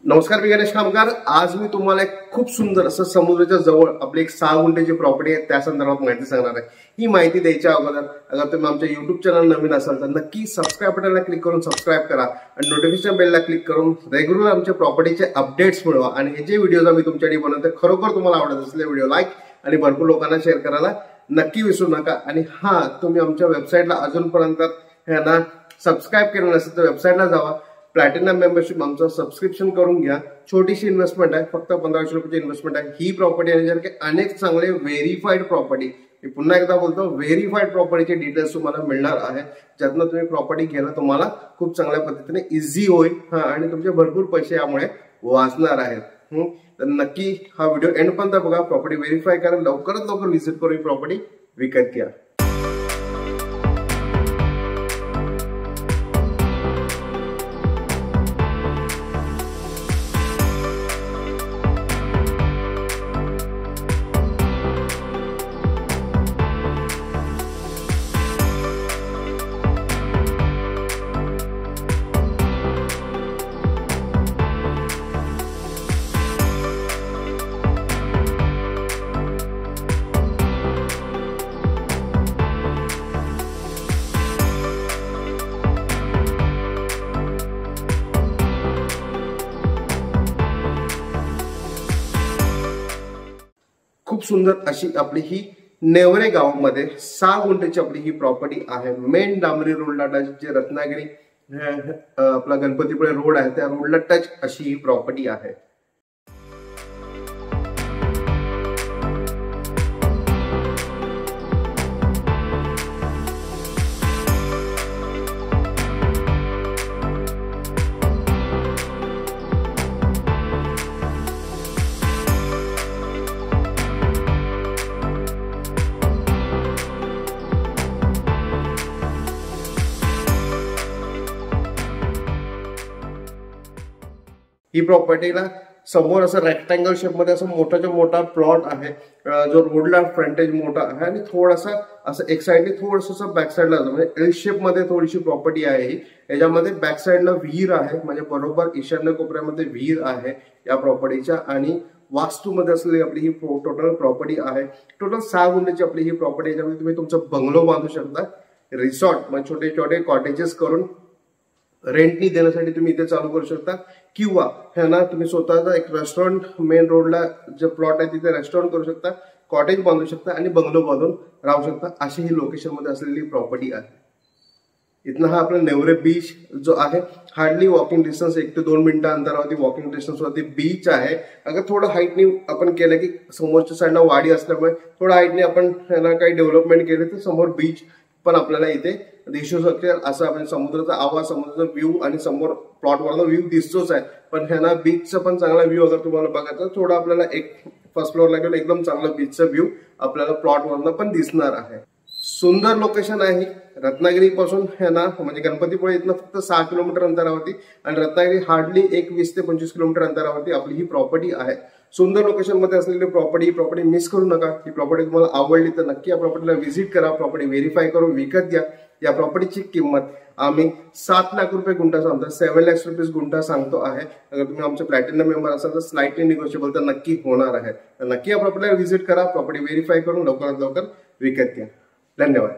नमस्कार, मी गणेश कामगार। आज मी तुम्हाला एक खूप सुंदर असं समुद्राच्या जवळ आपली एक 6 गुंठेची प्रॉपर्टी आहे त्या संदर्भात माहिती सांगणार आहे। ही माहिती द्यायच्या अगोदर अगर तुम्ही आमच्या YouTube चॅनल नवीन असाल तर नक्की सबस्क्राइब बटनला क्लिक करून सबस्क्राइब करा आणि नोटिफिकेशन बेलला क्लिक करून रेग्युलर आमच्या प्रॉपर्टीचे अपडेट्स मिळवा। आणि हे जे व्हिडिओज आम्ही तुमच्यासाठी बनवतो खरोखर तुम्हाला आवडत असले व्हिडिओ लाईक आणि भरपूर लोकांना शेअर करायला नक्की विसरू नका। आणि हा तुम्ही आमच्या वेबसाईटला अजूनपर्यंत ना सबस्क्राइब केलं नसेल तर वेबसाईटला जावा, प्लॅटिनम मेंबरशिप आमचं सबस्क्रिप्शन करून घ्या। छोटीशी इन्व्हेस्टमेंट आहे, फक्त 1500 रुपयाची इन्व्हेस्टमेंट आहे। ही प्रॉपर्टी आहे अनेक चांगले व्हेरीफाईड प्रॉपर्टी, मी पुन्हा एकदा बोलतो व्हेरीफाईड प्रॉपर्टीचे डिटेल्स तुम्हाला मिळणार आहे, ज्यातनं तुम्ही प्रॉपर्टी घ्यायला तुम्हाला खूप चांगल्या पद्धतीने इझी होईल आणि तुमचे भरपूर पैसे यामुळे वाचणार आहेत। तर नक्की हा व्हिडिओ एंड पर्यंत बघा, प्रॉपर्टी व्हेरीफाय करा, लवकरात लवकर व्हिजिट करून प्रॉपर्टी विकत घ्या। खूप सुंदर अशी आपली ही नेवरे गावामध्ये 6 गुंठेची आपली ही प्रॉपर्टी आहे। मेन डांबरी रोडला टच, जे रत्नागिरी आपला गणपतीपुळे रोड आहे त्या रोडला टच अशी ही प्रॉपर्टी आहे। ही प्रॉपर्टीला समोर असं रेक्टँगल शेप मध्ये असं मोठाच्या मोठा प्लॉट आहे, जो रोडला फ्रंटेज मोठा आहे आणि थोडासा असं एक साइडने थोडंसं बॅक साइडला म्हणजे एल शेप मध्ये थोडीशी प्रॉपर्टी आहे। ही याच्यामध्ये बॅक साइडला विहीर आहे, म्हणजे बरोबर ईशान्य कोपऱ्यामध्ये विहीर आहे या प्रॉपर्टीच्या। आणि वास्तूमध्ये असलेली आपली ही टोटल प्रॉपर्टी आहे। टोटल 6 गुंठेची आपली ही प्रॉपर्टी, याच्यामध्ये तुम्ही तुमचं बंगलो बांधू शकता, रिसॉर्ट म्हणजे छोटे छोटे कॉटेजेस करून रेंटनी देण्यासाठी तुम्ही इथे चालू करू शकता, किंवा ह्याना तुम्ही स्वतःचा एक रेस्टॉरंट मेन रोडला जे प्लॉट आहे तिथे रेस्टॉरंट करू शकता, कॉटेज बांधू शकता आणि बंगलो बांधून राहू शकता। अशी ही लोकेशन मध्ये असलेली प्रॉपर्टी आहे। इथनं हा आपला नेवरे बीच जो आहे हार्डली वॉकिंग डिस्टन्स 1 ते 2 मिनिटं अंतरावरती वॉकिंग डिस्टन्स वरती बीच आहे। अगर थोडं हाईटनी आपण केलं की समोरच्या साईडला वाडी असल्यामुळे थोडं हाईटनी आपण ह्याला काही डेव्हलपमेंट केले तर समोर बीच पण आपल्याला इथे दिसू शकते। असं आपण समुद्राचा आवाज, समुद्राचा व्ह्यू आणि समोर प्लॉट वरचा व्ह्यू दिसतोच आहे, पण ह्याना बीचचा पण चांगला व्ह्यू अगर तुम्हाला बघायचं थोडं आपल्याला एक फर्स्ट फ्लोअरला गेलो एकदम चांगला बीचचा व्ह्यू आपल्याला प्लॉट वरनं पण दिसणार आहे। सुंदर लोकेशन आहे। रत्नागिरी पासून ह्याना म्हणजे गणपतीपुळे इथनं फक्त 6 किलोमीटर अंतरावरती आणि रत्नागिरी हार्डली 20 ते 25 किलोमीटर अंतरावरती आपली ही प्रॉपर्टी आहे। सुंदर लोकेशन मध्ये असलेली प्रॉपर्टी मिस करू नका। ही प्रॉपर्टी तुम्हाला आवडली तर नक्की या प्रॉपर्टीला व्हिजिट करा, प्रॉपर्टी व्हेरीफाय करून विकत घ्या। या प्रॉपर्टीची किंमत आम्ही 7 लाख रुपये गुंठा सांगतो, 7 लाख रुपीज गुंठा सांगतो आहे। अगर तुम्ही आमचे प्लॅटिनम मेंबर असाल तर स्लाइटली निगोशिएबल तर नक्की होणार आहे। तर नक्की या प्रॉपर्टीला व्हिजिट करा, प्रॉपर्टी व्हेरीफाय करून लवकरात लवकर विकत घ्या। धन्यवाद।